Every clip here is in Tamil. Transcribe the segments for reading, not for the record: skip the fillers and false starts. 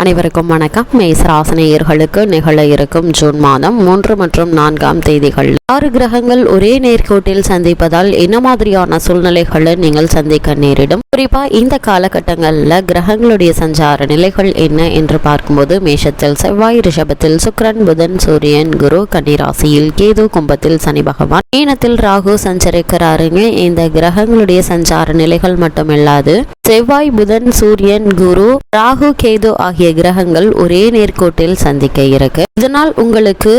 அனைவருக்கும் வணக்கம். மேசராசினியர்களுக்கு நிகழ இருக்கும் ஜூன் மாதம் 3 மற்றும் 4ஆம் தேதிகள் 6 கிரகங்கள் ஒரே நேர்கோட்டில் சந்திப்பதால் என்ன மாதிரியான சூழ்நிலைகளை நீங்கள் சந்திக்க நேரிடும்? குறிப்பா இந்த காலகட்டங்களில் கிரகங்களுடைய சஞ்சார நிலைகள் என்ன என்று பார்க்கும்போது மேஷத்தில் செவ்வாய், ரிஷபத்தில் சுக்கிரன், புதன், சூரியன், குரு, கன்னிராசியில் கேது, கும்பத்தில் சனி பகவான், மீனத்தில் ராகு சஞ்சரிக்கிறாருங்க. இந்த கிரகங்களுடைய சஞ்சார நிலைகள் மட்டுமில்லாது செவ்வாய், புதன், சூரியன், குரு, ராகு, கேது ஆகிய கிரகங்கள் ஒரே நேர்கோட்டில் சந்திக்க இருக்கு. இதனால் உங்களுக்கு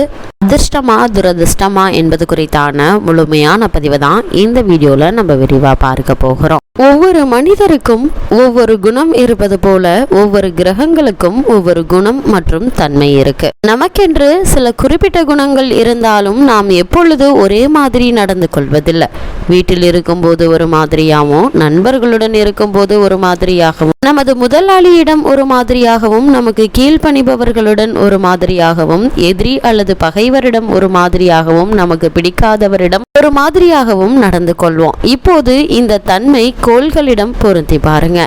அதிர்ஷ்டமா துரதிர்ஷ்டமா என்பது குறித்தான முழுமையான பதிவு தான் இந்த வீடியோல நம்ம விரிவா பார்க்க போகிறோம். ஒவ்வொரு மனிதருக்கும் ஒவ்வொரு குணம் இருப்பது போல ஒவ்வொரு கிரகங்களுக்கும் ஒவ்வொரு குணம் மற்றும் தன்மை இருக்கு. நமக்கென்று சில குறிப்பிட்ட குணங்கள் இருந்தாலும் நாம் எப்பொழுது ஒரே மாதிரி நடந்து கொள்வதில்லை. வீட்டில் இருக்கும்போது ஒரு மாதிரியாகவும், நண்பர்களுடன் இருக்கும்போது ஒரு மாதிரியாகவும், நமது முதலாளியிடம் ஒரு மாதிரியாகவும், நமக்கு கீழ்ப்பணிபவர்களுடன் ஒரு மாதிரியாகவும், எதிரி அல்லது பகைவரிடம் ஒரு மாதிரியாகவும், நமக்கு பிடிக்காதவரிடம் ஒரு மாதிரியாகவும் நடந்து கொள்வோம். இப்போது இந்த தன்மை கோள்களிடம் பொருந்தி பாருங்க,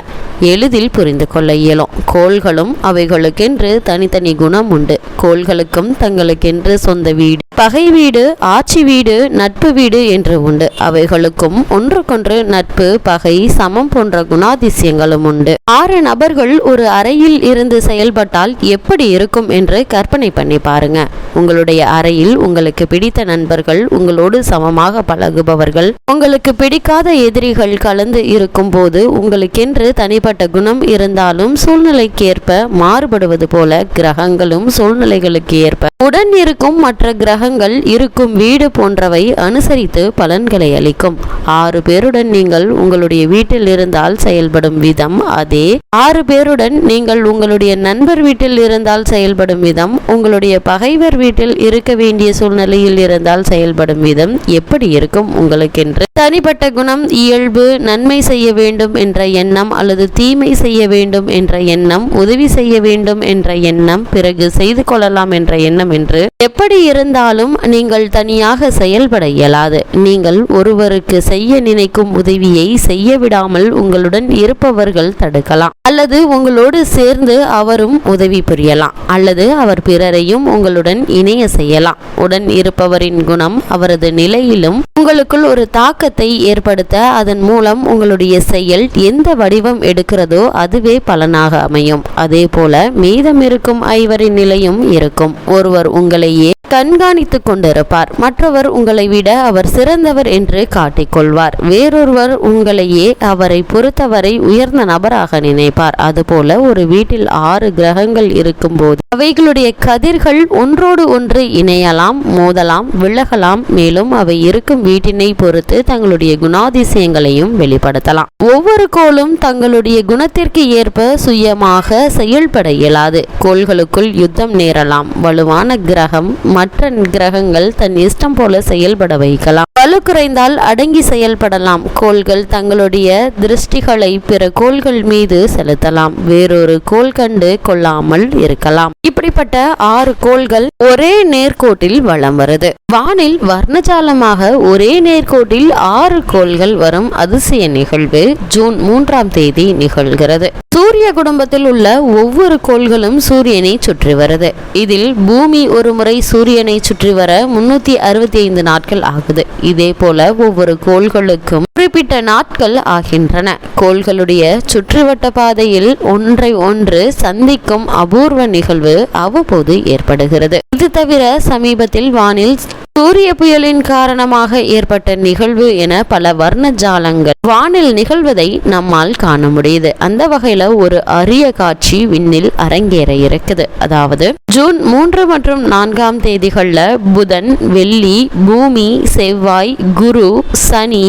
எளிதில் புரிந்து கொள்ள இயலும். கோள்களும் அவைகளுக்கென்று தனித்தனி குணம் உண்டு. கோள்களுக்கும் தங்களுக்கென்று சொந்த வீடு, பகை வீடு, ஆட்சி வீடு, நட்பு வீடு என்று உண்டு. அவைகளுக்கும் ஒன்றுக்கொன்று நட்பு, பகை, சமம் போன்ற குணாதிசயங்களும் உண்டு. 6 நபர்கள் ஒரு அறையில் இருந்து செயல்பட்டால் எப்படி இருக்கும் என்று கற்பனை பண்ணி பாருங்க. உங்களுடைய அறையில் உங்களுக்கு பிடித்த நண்பர்கள், உங்களோடு சமமாக பழகுபவர்கள், உங்களுக்கு பிடிக்காத எதிரிகள் கலந்து இருக்கும் போது உங்களுக்கென்று தனிப்பட்ட குணம் இருந்தாலும் சூழ்நிலைக்கேற்ப மாறுபடுவது போல கிரகங்களும் சூழ்நிலைகளுக்கு ஏற்ப உடன் இருக்கும் மற்ற கிரகங்கள் இருக்கும் வீடு போன்றவை அனுசரித்து பலன்களை அளிக்கும். 6 பேருடன் நீங்கள் உங்களுடைய வீட்டில் இருந்தால் செயல்படும் விதம் அதே 6 பேருடன் நீங்கள் உங்களுடைய நண்பர் வீட்டில் இருந்தால் செயல்படும் விதம், உங்களுடைய பகைவர் வீட்டில் இருக்க வேண்டிய சூழ்நிலையில் இருந்தால் செயல்படும் விதம் எப்படி இருக்கும்? உங்களுக்கென்று தனிப்பட்ட குணம், இயல்பு, நன்மை செய்ய வேண்டும் என்ற எண்ணம் அல்லது தீமை செய்ய வேண்டும் என்ற எண்ணம், உதவி செய்ய வேண்டும் என்ற எண்ணம், பிறகு செய்து கொள்ளலாம் என்ற எண்ணம் என்று எப்படி இருந்தாலும் நீங்கள் தனியாக செயல்பட இயலாது. நீங்கள் ஒருவருக்கு செய்ய நினைக்கும் உதவியை செய்ய விடாமல் உங்களுடன் இருப்பவர்கள் தடுக்கலாம், அல்லது உங்களோடு சேர்ந்து அவரும் உதவி புரியலாம், அல்லது அவர் பிறரையும் உங்களுடன் இணைய செய்யலாம். உடன் இருப்பவரின் குணம் அவரது நிலையிலும் உங்களுக்குள் ஒரு தாக்கத்தை ஏற்படுத்த அதன் மூலம் உங்களுடைய செயல் எந்த வடிவம் எடுக்கிறதோ அதுவே பலனாக அமையும். அதே போல மீதம் இருக்கும் 5வரின் நிலையும் இருக்கும். ஒருவர் உங்களையே கண்காணித்து கொண்டிருப்பார், மற்றவர் உங்களை விட அவர் சிறந்தவர் என்று காட்டிக்கொள்வார், வேறொருவர் உங்களையே அவரை பொறுத்தவரை உயர்ந்த நபராக நினைப்பார். அதுபோல ஒரு வீட்டில் 6 கிரகங்கள் இருக்கும் போது அவைகளுடைய கதிர்கள் ஒன்றோடு ஒன்று இணையலாம், மோதலாம், விலகலாம். மேலும் அவை இருக்கும் வீட்டினை பொறுத்து தங்களுடைய குணாதிசயங்களையும் வெளிப்படுத்தலாம். ஒவ்வொரு கோளும் தங்களுடைய குணத்திற்கு ஏற்ப சுயமாக செயல்பட இயலாது. கோள்களுக்குள் யுத்தம் நேரலாம். வலுவான கிரகம் மற்ற கிரகங்கள் தன் இஷ்டம் போல செயல்பட வைக்கலாம். வலு குறைந்தால் அடங்கி செயல்படலாம். கோள்கள் தங்களுடைய திருஷ்டிகளை பிற கோள்கள் மீது செலுத்தலாம். வேறொரு கோள் கண்டு கொள்ளாமல் இருக்கலாம். இப்படிப்பட்ட 6 கோள்கள் ஒரே நேர்கோட்டில் வலம் வருது. வானில் வர்ணஜாலமாக ஒரே நேர்கோட்டில் 6 கோள்கள் வரும் அதிசய நிகழ்வு ஜூன் 3ஆம் தேதி நிகழ்கிறது. சூரிய குடும்பத்தில் உள்ள ஒவ்வொரு கோள்களும் சூரியனை சுற்றி வருது. இதில் பூமி ஒரு முறை சூரியனை சுற்றி வர 365 நாட்கள் ஆகுது. இதே போல ஒவ்வொரு கோள்களுக்கும் குறிப்பிட்ட நாட்கள் ஆகின்றன. கோள்களுடைய சுற்றுவட்ட பாதையில் ஒன்றை ஒன்று சந்திக்கும் அபூர்வ நிகழ்வு அவ்வப்போது ஏற்படுகிறது. இது தவிர சமீபத்தில் வானில் சூரிய புயலின் காரணமாக ஏற்பட்ட நிகழ்வு என பல வர்ணஜாலங்கள் வானில் நிகழ்வதை நம்மால் காண முடியுது. அந்த வகையில ஒரு அரிய காட்சி விண்ணில் அரங்கேற இருக்குது. அதாவது ஜூன் 3 மற்றும் 4ஆம் தேதிகள்ல புதன், வெள்ளி, பூமி, செவ்வாய், குரு, சனி,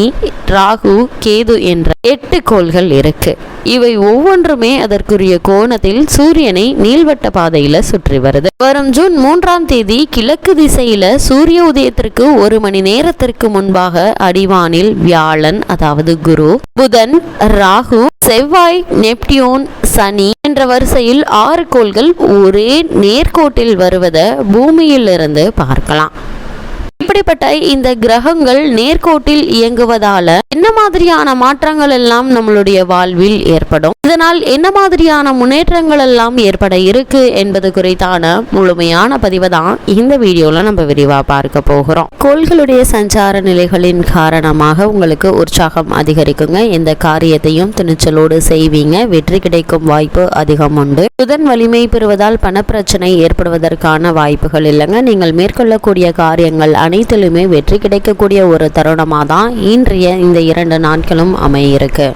ராகு, கேது என்ற 8 கோள்கள் இருக்கு. இவை ஒவ்வொன்றுமே அதற்குரிய கோணத்தில் சூரியனை நீள்வட்ட பாதையில சுற்றி வருது. வரும் ஜூன் 3ஆம் தேதி கிழக்கு திசையில சூரிய உதயத்திற்கு 1 மணி நேரத்திற்கு முன்பாக அடிவானில் வியாழன், அதாவது குரு, புதன், ராகு, செவ்வாய், நெப்டியூன், சனி என்ற வரிசையில் 6 கோள்கள் ஒரே நேர்கோட்டில் வருவதை பூமியிலிருந்து பார்க்கலாம். இப்படிப்பட்ட இந்த கிரகங்கள் நேர்கோட்டில் இயங்குவதால என்ன மாதிரியான மாற்றங்கள் எல்லாம் நம்மளுடைய வாழ்வில் ஏற்படும், இதனால் என்ன மாதிரியான முன்னேற்றங்கள் எல்லாம் ஏற்பட இருக்கு என்பது குறித்தான முழுமையான பதிவை தான் இந்த வீடியோல நம்ம விரிவா பார்க்க போகிறோம். கோள்களுடைய சஞ்சார நிலைகளின் காரணமாக உங்களுக்கு உற்சாகம் அதிகரிக்குங்க. எந்த காரியத்தையும் துணிச்சலோடு செய்வீங்க. வெற்றி கிடைக்கும் வாய்ப்பு அதிகம் உண்டு. புதன் வலிமை பெறுவதால் பணப்பிரச்சனை ஏற்படுவதற்கான வாய்ப்புகள் இல்லைங்க. நீங்கள் மேற்கொள்ளக்கூடிய காரியங்கள் அனைத்திலுமே வெற்றி கிடைக்கக்கூடிய ஒரு தருணமாக தான் இன்றைய இந்த 2 நாட்களும் அமையிருக்கு.